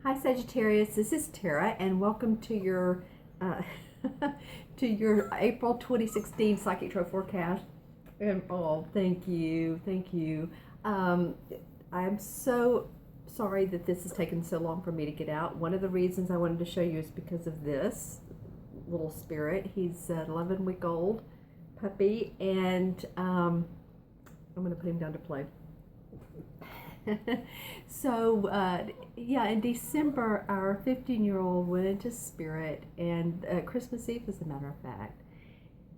Hi Sagittarius, this is Tara, and welcome to your uh, to your April 2016 Psychic Tarot forecast. And oh, thank you, thank you. Um, I'm so sorry that this has taken so long for me to get out. One of the reasons I wanted to show you is because of this little spirit. He's an 11-week-old puppy, and I'm going to put him down to play. So yeah, in December our 15-year-old went into spirit, and Christmas Eve as a matter of fact,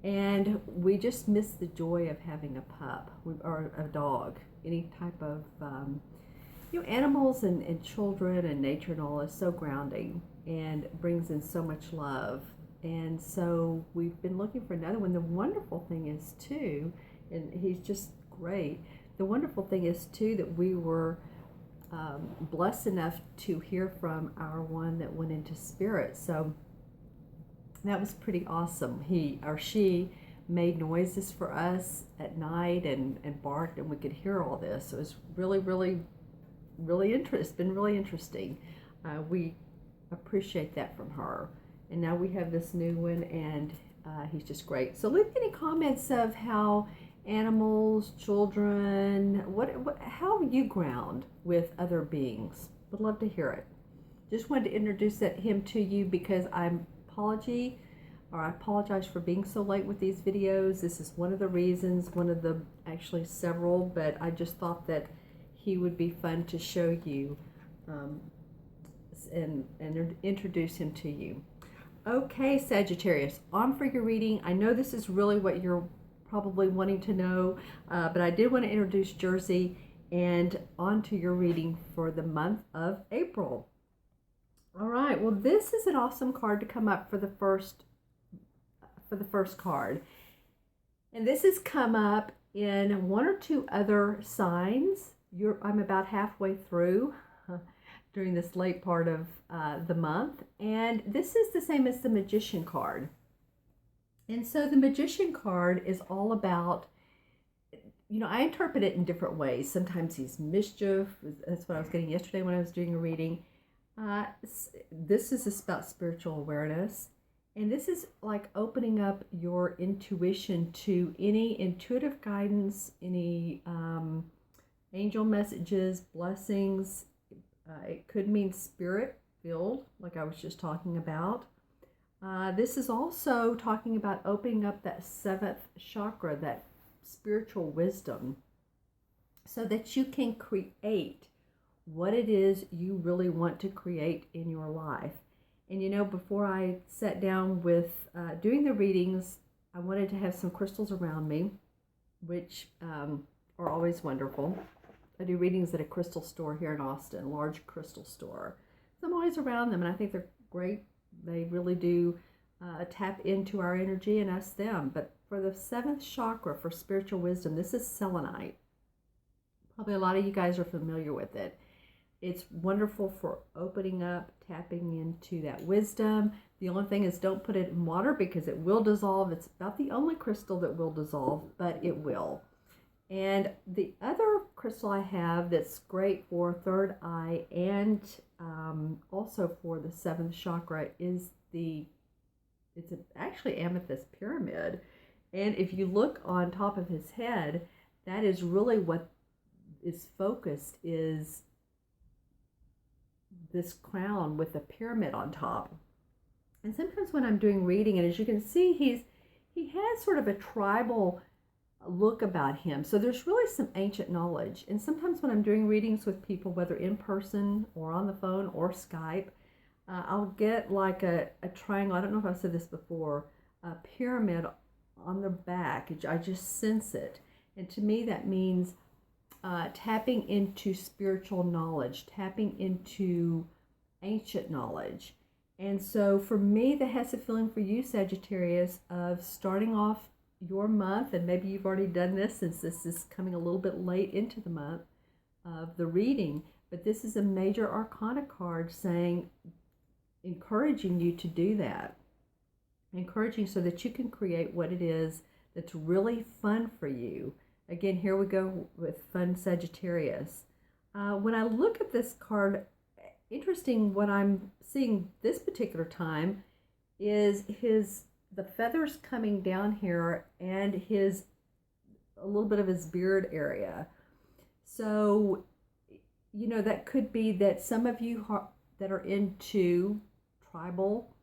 and we just missed the joy of having a pup or a dog, any type of animals and children and nature and all is so grounding and brings in so much love. And so we've been looking for another one. The wonderful thing is too, and he's just great, the wonderful thing is too that we were blessed enough to hear from our one that went into spirit. So that was pretty awesome. He or she made noises for us at night and barked, and we could hear all this. It was really, really, really been really interesting. We appreciate that from her. And now we have this new one, and he's just great. So leave any comments of how animals, children, how you ground with other beings. Would love to hear it. Just wanted to introduce him to you because I apologize for being so late with these videos. This is one of the reasons, one of the actually several, but I just thought that he would be fun to show you and introduce him to you. Okay, Sagittarius, on for your reading. I know this is really what you're probably wanting to know, but I did want to introduce Jersey and on to your reading for the month of April. All right, well, this is an awesome card to come up for the first card, and this has come up in one or two other signs. I'm about halfway through during this late part of the month, and this is the same as the Magician card. And so the Magician card is all about, I interpret it in different ways. Sometimes he's mischief. That's what I was getting yesterday when I was doing a reading. This is about spiritual awareness. And this is like opening up your intuition to any intuitive guidance, any angel messages, blessings. It could mean spirit-filled, like I was just talking about. This is also talking about opening up that seventh chakra, that spiritual wisdom, so that you can create what it is you really want to create in your life. And before I sat down with doing the readings, I wanted to have some crystals around me, which are always wonderful. I do readings at a crystal store here in Austin, large crystal store. So I'm always around them, and I think they're great. They really do tap into our energy and us them. But for the seventh chakra, for spiritual wisdom, this is selenite. Probably a lot of you guys are familiar with it. It's wonderful for opening up, tapping into that wisdom. The only thing is, don't put it in water because it will dissolve. It's about the only crystal that will dissolve, but it will. And the other crystal I have that's great for third eye and also for the seventh chakra is it's actually amethyst pyramid. And if you look on top of his head, that is really what is focused, is this crown with a pyramid on top. And sometimes when I'm doing reading, and as you can see, he has sort of a tribal look about him. So there's really some ancient knowledge. And sometimes when I'm doing readings with people, whether in person or on the phone or Skype, I'll get like a triangle. I don't know if I've said this before, a pyramid on their back. I just sense it. And to me, that means tapping into spiritual knowledge, tapping into ancient knowledge. And so for me, that has a feeling for you, Sagittarius, of starting off your month, and maybe you've already done this since this is coming a little bit late into the month of the reading, but this is a major arcana card saying, encouraging you to do that, encouraging so that you can create what it is that's really fun for you. Again, here we go with fun Sagittarius. When I look at this card, interesting, what I'm seeing this particular time is the feathers coming down here and a little bit of his beard area. So, that could be that some of you that are into tribal,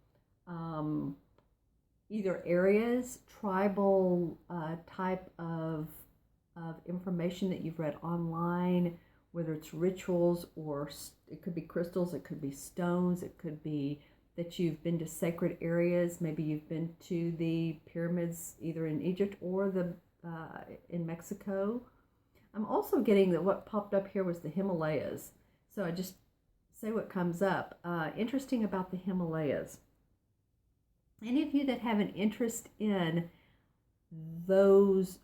either areas, tribal type of information that you've read online, whether it's rituals, or it could be crystals, it could be stones, it could be that you've been to sacred areas. Maybe you've been to the pyramids either in Egypt or in Mexico. I'm also getting that what popped up here was the Himalayas. So I just say what comes up. Interesting about the Himalayas. Any of you that have an interest in those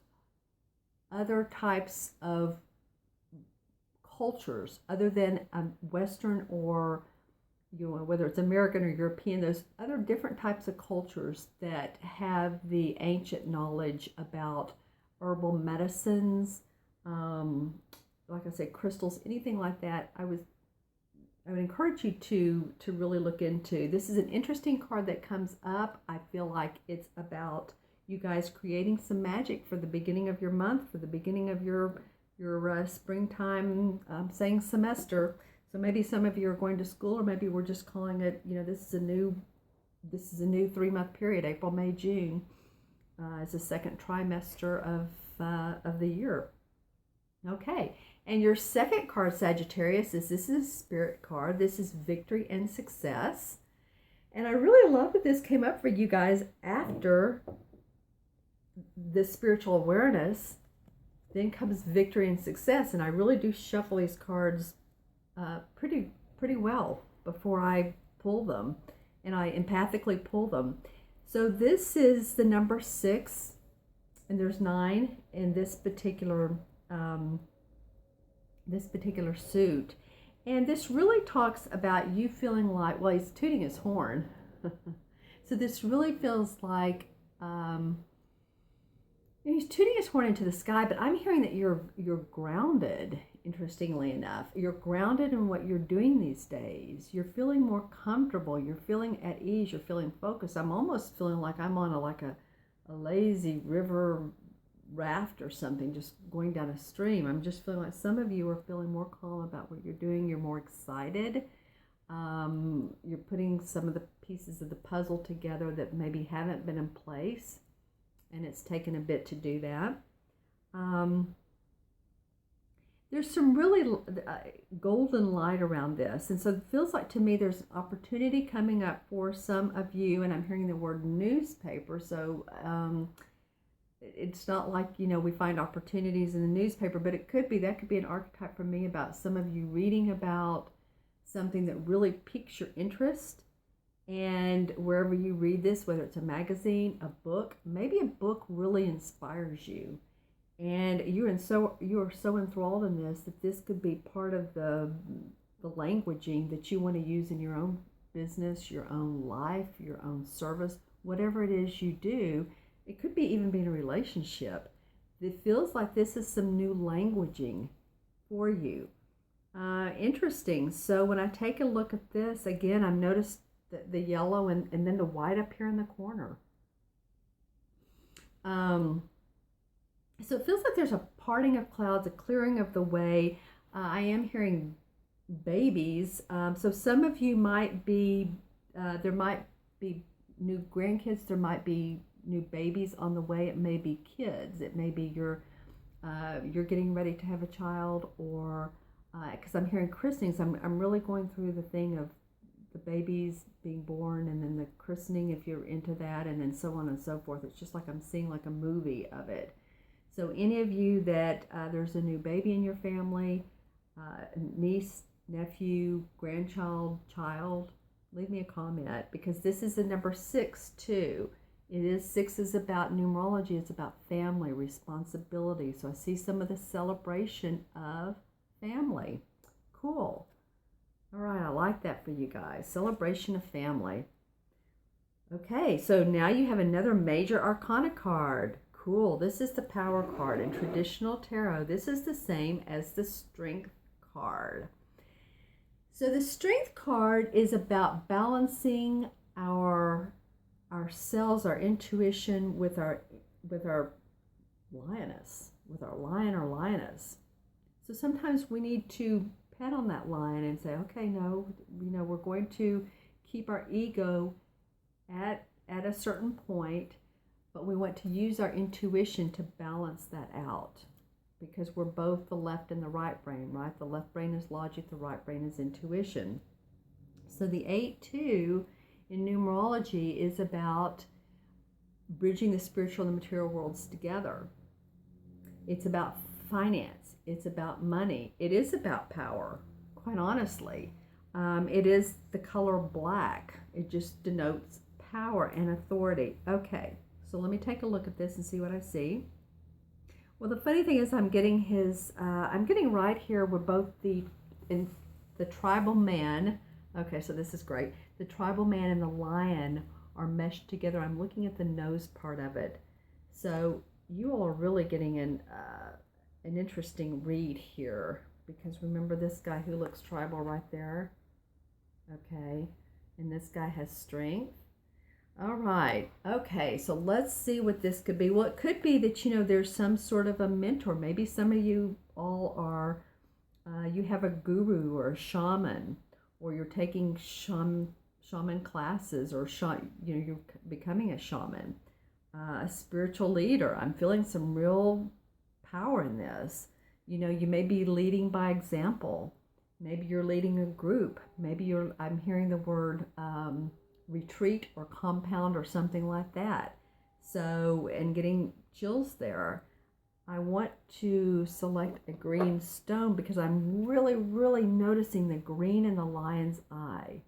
other types of cultures other than Western, or whether it's American or European, those other different types of cultures that have the ancient knowledge about herbal medicines, like I said, crystals, anything like that, I would encourage you to really look into. This is an interesting card that comes up. I feel like it's about you guys creating some magic for the beginning of your month, for the beginning of your springtime, saying semester. So maybe some of you are going to school, or maybe we're just calling it, this is a new 3-month period, April, May, June, as the second trimester of the year. Okay, and your second card, Sagittarius, this is a spirit card. This is victory and success. And I really love that this came up for you guys after the spiritual awareness. Then comes victory and success, and I really do shuffle these cards pretty well before I pull them, and I empathically pull them. So this is the number 6, and there's 9 in this particular suit, and this really talks about you feeling like, well, he's tooting his horn. So this really feels like he's tooting his horn into the sky, but I'm hearing that you're grounded. Interestingly enough, you're grounded in what you're doing these days. You're feeling more comfortable. You're feeling at ease. You're feeling focused. I'm almost feeling like I'm on a lazy river raft or something, just going down a stream. I'm just feeling like some of you are feeling more calm about what you're doing. You're more excited. You're putting some of the pieces of the puzzle together that maybe haven't been in place, and it's taken a bit to do that. There's some really golden light around this, and so it feels like to me there's opportunity coming up for some of you, and I'm hearing the word newspaper. So it's not like we find opportunities in the newspaper, but that could be an archetype for me about some of you reading about something that really piques your interest. And wherever you read this, whether it's a magazine, a book, maybe a book really inspires you, and you are so enthralled in this that this could be part of the languaging that you want to use in your own business, your own life, your own service, whatever it is you do. It could be even being a relationship. It feels like this is some new languaging for you. Interesting. So when I take a look at this again, I've noticed the yellow and then the white up here in the corner. So it feels like there's a parting of clouds, a clearing of the way. I am hearing babies. So some of you might be, there might be new grandkids, there might be new babies on the way. It may be kids. It may be you're getting ready to have a child, or because I'm hearing christenings. I'm really going through the thing of the babies being born, and then the christening if you're into that, and then so on and so forth. It's just like I'm seeing like a movie of it. So any of you that there's a new baby in your family, niece, nephew, grandchild, child, leave me a comment, because this is the number 6 too. Six is about numerology. It's about family, responsibility. So I see some of the celebration of family. Cool. All right, I like that for you guys. Celebration of family. Okay, so now you have another major arcana card. Cool. This is the power card. In traditional tarot, this is the same as the strength card. So the Strength card is about balancing ourselves, our intuition with our lioness, with our lion or lioness. So sometimes we need to pet on that lion and say, okay, no, we're going to keep our ego at a certain point, but we want to use our intuition to balance that out, because we're both the left and the right brain, right? The left brain is logic, the right brain is intuition. So the 8-2 in numerology is about bridging the spiritual and the material worlds together. It's about finance. It's about money. It is about power, quite honestly. It is the color black. It just denotes power and authority. Okay, so let me take a look at this and see what I see. Well, the funny thing is I'm getting right here with both the tribal man. Okay, so this is great. The tribal man and the lion are meshed together. I'm looking at the nose part of it. So you all are really getting an interesting read here, because remember this guy who looks tribal right there? Okay, and this guy has strength. All right, okay, so let's see what this could be. Well, it could be that, there's some sort of a mentor. Maybe some of you all are, you have a guru or a shaman, or you're taking shaman classes, or you're becoming a shaman, a spiritual leader. I'm feeling some real power in this. You may be leading by example. Maybe you're leading a group. Maybe I'm hearing the word retreat or compound or something like that. So, and getting chills there. I want to select a green stone because I'm really, really noticing the green in the lion's eye.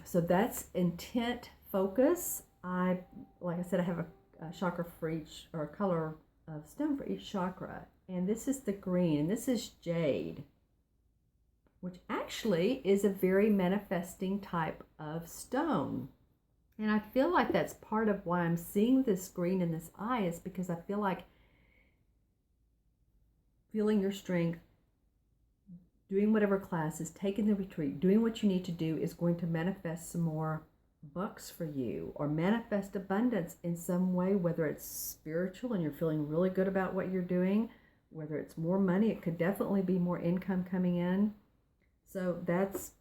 So that's intent, focus. Like I said, I have a chakra for each, or a color of stone for each chakra. And this is the green, and this is jade, which actually is a very manifesting type of stone. And I feel like that's part of why I'm seeing this green in this eye, is because I feel like feeling your strength, doing whatever classes, taking the retreat, doing what you need to do is going to manifest some more bucks for you, or manifest abundance in some way, whether it's spiritual and you're feeling really good about what you're doing, whether it's more money. It could definitely be more income coming in. So that's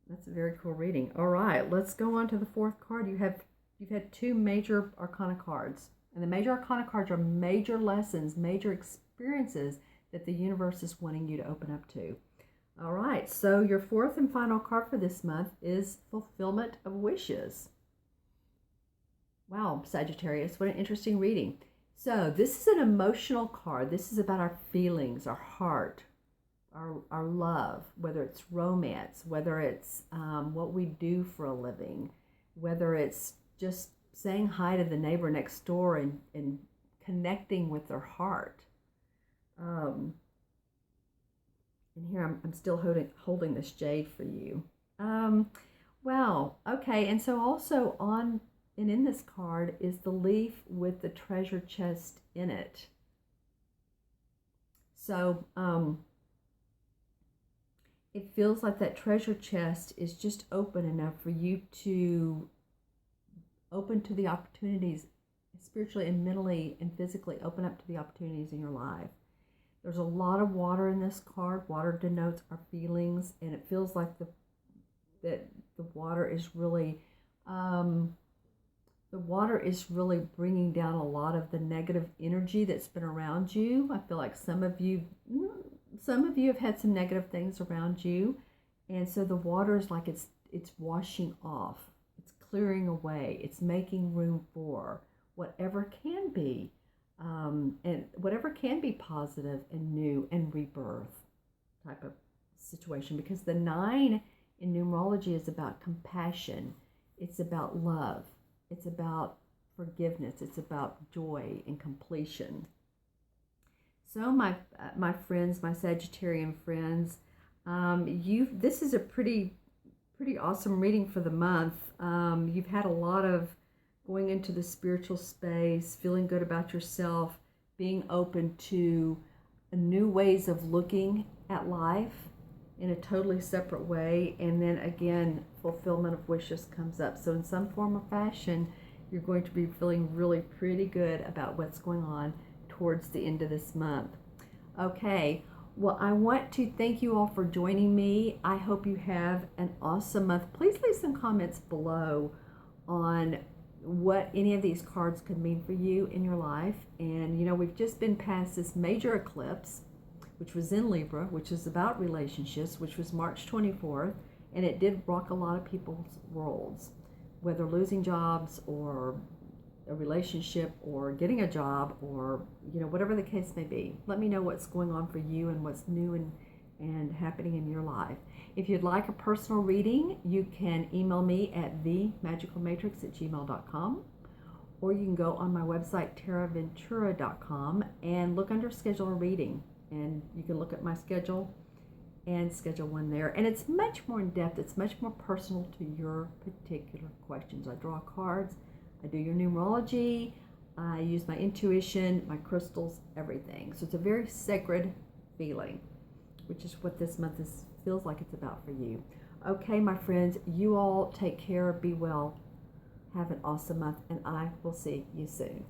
a very cool reading. All right, let's go on to the fourth card. You've had two major arcana cards, and the major arcana cards are major lessons, major experiences that the universe is wanting you to open up to. All right, so your fourth and final card for this month is Fulfillment of Wishes. Wow, Sagittarius, what an interesting reading. So this is an emotional card. This is about our feelings, our heart, our love, whether it's romance, whether it's what we do for a living, whether it's just saying hi to the neighbor next door and connecting with their heart. And here I'm still holding this jade for you. Wow, okay, and so also in this card is the leaf with the treasure chest in it. So it feels like that treasure chest is just open enough for you to open to the opportunities, spiritually and mentally and physically open up to the opportunities in your life. There's a lot of water in this card. Water denotes our feelings, and it feels like the water is really bringing down a lot of the negative energy that's been around you. I feel like some of you have had some negative things around you, and so the water is like it's washing off, it's clearing away, it's making room for whatever can be, and whatever can be positive and new and rebirth type of situation. Because the 9 in numerology is about compassion, it's about love, it's about forgiveness, it's about joy and completion. So my friends, my Sagittarian friends, this is a pretty awesome reading for the month. You've had a lot of going into the spiritual space, feeling good about yourself, being open to new ways of looking at life in a totally separate way, and then again, fulfillment of wishes comes up. So in some form or fashion, you're going to be feeling really pretty good about what's going on towards the end of this month. Okay, well, I want to thank you all for joining me. I hope you have an awesome month. Please leave some comments below on what any of these cards could mean for you in your life. And you know, we've just been past this major eclipse, which was in Libra, which is about relationships, which was March 24th, and it did rock a lot of people's worlds, whether losing jobs or a relationship or getting a job, or you know, whatever the case may be. Let me know what's going on for you and what's new and happening in your life. If you'd like a personal reading, you can email me at themagicalmatrix@gmail.com, or you can go on my website taraventura.com and look under schedule a reading, and you can look at my schedule and schedule one there. And it's much more in depth, it's much more personal to your particular questions. I draw cards, I do your numerology, I use my intuition, my crystals, everything. So it's a very sacred feeling, which is what this month feels like it's about for you. Okay, my friends, you all take care, be well, have an awesome month, and I will see you soon.